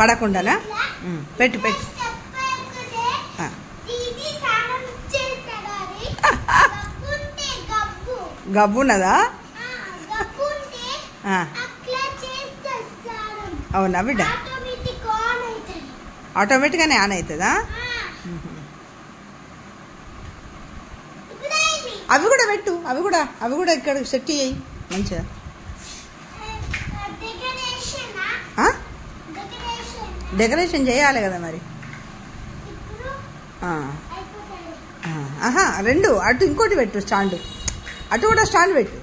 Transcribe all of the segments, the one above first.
పడకుండానా పెట్టు పెట్టు. గబ్బున్నదా? అవునా బిడ్డ? ఆటోమేటిక్గానే ఆన్ అవుతుందా? అవి కూడా పెట్టు, అవి కూడా ఇక్కడ సెట్ చేయి మంచిగా. డెకరేషన్ చేయాలి కదా మరి. రెండు అటు ఇంకోటి పెట్టు స్టాండ్, అటు కూడా స్టాండ్ పెట్టు.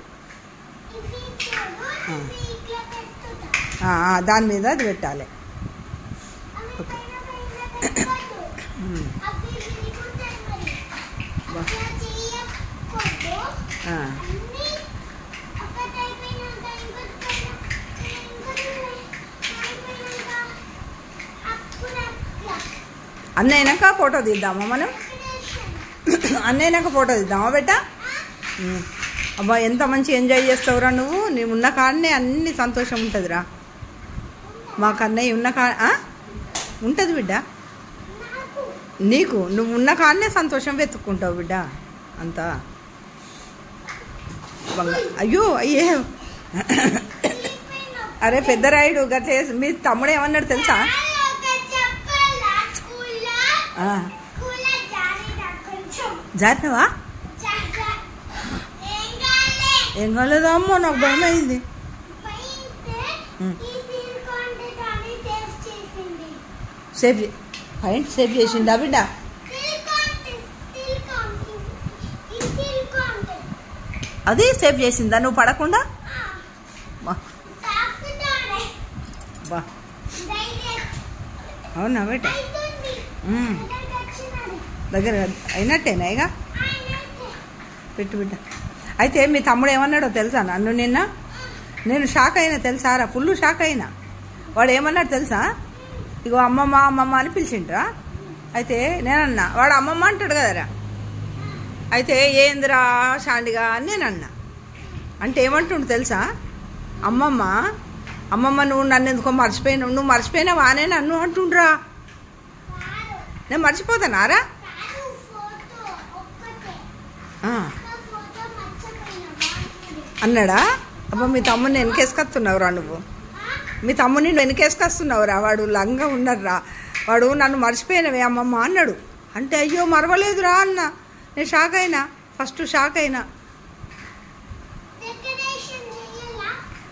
దాని మీద అది పెట్టాలి. ఓకే. అన్న అయినాక ఫోటో తీద్దామా మనం? అన్న అయినాక ఫోటో తీద్దామా బెట్ట? అబ్బా ఎంత మంచి ఎంజాయ్ చేస్తావురా నువ్వు. నీవు ఉన్న కాడనే అన్ని సంతోషం ఉంటుందిరా. మాకు అన్నయ్య ఉన్న ఉంటుంది బిడ్డ. నీకు నువ్వు ఉన్న కాడనే సంతోషం వెతుక్కుంటావు బిడ్డ అంతా. అయ్యో అయ్యే అరే పెద్ద రాయుడు గట్లే. మీ తమ్ముడు ఏమన్నాడు తెలుసా? జారినవా? ఏం కాలేదా? అమ్మో నాకు భయం అయింది. సేఫ్ చేసిందా బిడ్డ? అది సేఫ్ చేసిందా నువ్వు పడకుండా? బా అవునా బిడ్డ? దగ్గర అయినట్టేనా ఇక? పెట్టు బిడ్డ. అయితే మీ తమ్ముడు ఏమన్నాడో తెలుసా నన్ను నిన్న? నేను షాక్ అయినా తెలుసారా, ఫుల్ షాక్ అయినా. వాడు ఏమన్నాడు తెలుసా? ఇగో అమ్మమ్మ అమ్మమ్మ అని పిలిచిండ్రా. అయితే నేనన్నా, వాడు అమ్మమ్మ అంటాడు కదరా. అయితే ఏందిరా షాండిగా అని నేనన్నా. అంటే ఏమంటుండు తెలుసా? అమ్మమ్మ అమ్మమ్మ నువ్వు నన్ను ఎందుకో మర్చిపోయినావు, నువ్వు మర్చిపోయినావా అనే నన్ను అంటుండ్రా. నేను మర్చిపోతానారా? అన్నాడా? అబ్బా మీ తమ్ముడిని వెనకేసుకొస్తున్నావురా నువ్వు. మీ తమ్ముడిని వెనకేసుకొస్తున్నావురా. వాడు లంగా ఉన్నారా. వాడు నన్ను మర్చిపోయినవే అమ్మమ్మ అన్నాడు. అంటే అయ్యో మరవలేదురా అన్న. నేను షాక్ అయినా, ఫస్ట్ షాక్ అయినా.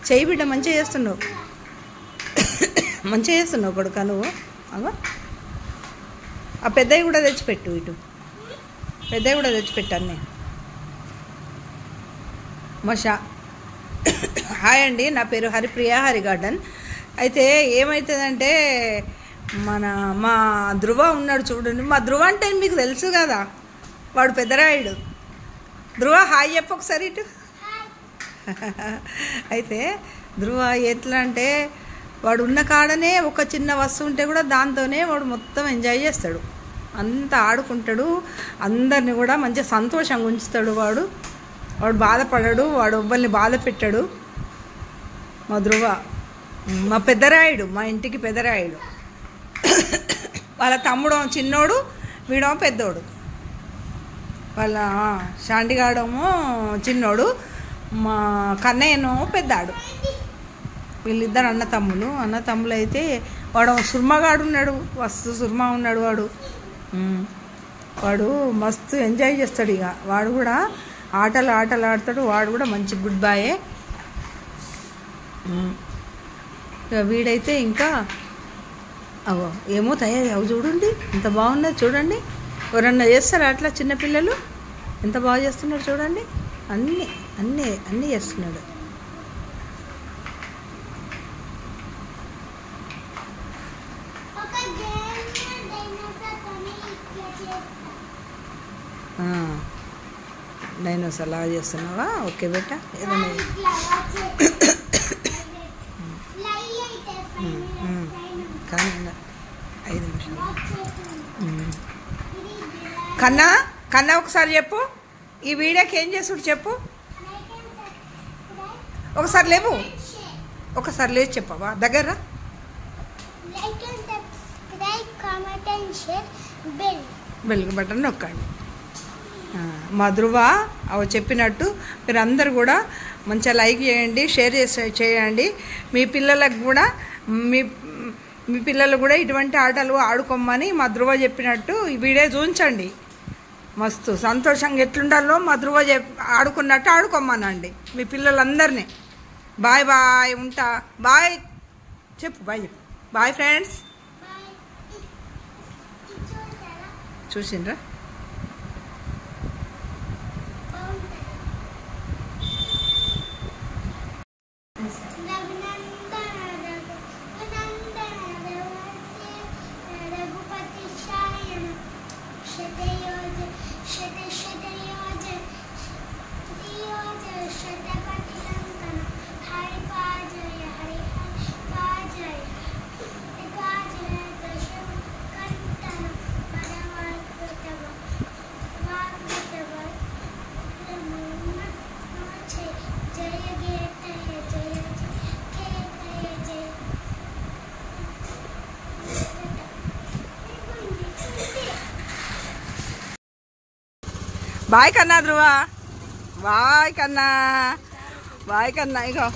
చెయ్యి బిడ్డ, మంచిగా చేస్తున్నావు, మంచిగా చేస్తున్నావు కొడుకా నువ్వు. అగో ఆ పెద్దవి కూడా తెచ్చిపెట్టు, ఇటు పెద్దవి కూడా తెచ్చిపెట్టు అన్నీ. మషా హాయ్ అండి, నా పేరు హరిప్రియ, హరి గార్డెన్. అయితే ఏమవుతుందంటే మా ధృవ ఉన్నాడు చూడండి. మా ధృవ అంటే మీకు తెలుసు కదా, వాడు పెద్దరాయుడు. ధృవ హాయ్ చెప్పు ఒకసారి ఇటు. అయితే ధృవ ఎట్లా అంటే వాడు ఉన్న కాడనే ఒక చిన్న వస్తువు ఉంటే కూడా దాంతోనే వాడు మొత్తం ఎంజాయ్ చేస్తాడు, అంతా ఆడుకుంటాడు, అందరిని కూడా మంచిగా సంతోషంగా ఉంచుతాడు. వాడు బాధపడాడు, వాడు ఎవ్వరిని బాధ పెట్టాడు. మా ధృవ మా పెద్దరాయుడు, మా ఇంటికి పెద్దరాయుడు. వాళ్ళ తమ్ముడు చిన్నోడు, వీడేమో పెద్దోడు. వాళ్ళ షాండిగాడేమో చిన్నోడు, మా కన్నయ్యనో పెద్దాడు. వీళ్ళిద్దరు అన్నతమ్ములు. అయితే వాడు సుర్మగాడు ఉన్నాడు, మస్తు సుర్మా ఉన్నాడు వాడు మస్తు ఎంజాయ్ చేస్తాడు. ఇక వాడు కూడా ఆటలు ఆడతాడు. వాడు కూడా మంచి గుడ్ బాయే. వీడైతే ఇంకా అవో ఏమో తయారు చూడండి, ఎంత బాగున్నది చూడండి. ఎవరన్నా చేస్తారా అట్లా? చిన్నపిల్లలు ఎంత బాగా చేస్తున్నారు చూడండి. అన్నీ చేస్తున్నాడు. డైనోసార్ లాగా చేస్తున్నావా? ఓకే బేట, ఏదైనా కానీ 5 నిమిషాలు. కన్నా ఒకసారి చెప్పు, ఈ వీడియోకి ఏం చేసుడు చెప్పు ఒకసారి. లేవు ఒకసారి లేచి చెప్పవా? దగ్గర like and subscribe, comment and share, bell button నొక్కండి. మా ధృవ చెప్పినట్టు మీరు అందరు కూడా మంచిగా లైక్ చేయండి, షేర్ చేయండి. మీ పిల్లలకు కూడా మీ పిల్లలు కూడా ఇటువంటి ఆటలు ఆడుకోమని మా ధృవ చెప్పినట్టు ఈ వీడియో చూపించండి. మస్తు సంతోషంగా ఎట్లుండాలో మా ధృవ ఆడుకున్నట్టు ఆడుకోమనండి మీ పిల్లలందరినీ. బాయ్ బాయ్, ఉంటా. బాయ్ చెప్పు, బాయ్ చెప్పు. Bye friends. చూసిండ్రా? బాయ్ కన్నా ధృవ. బాయ్ కన్నా. బాయ్ కన్నా. ఇగో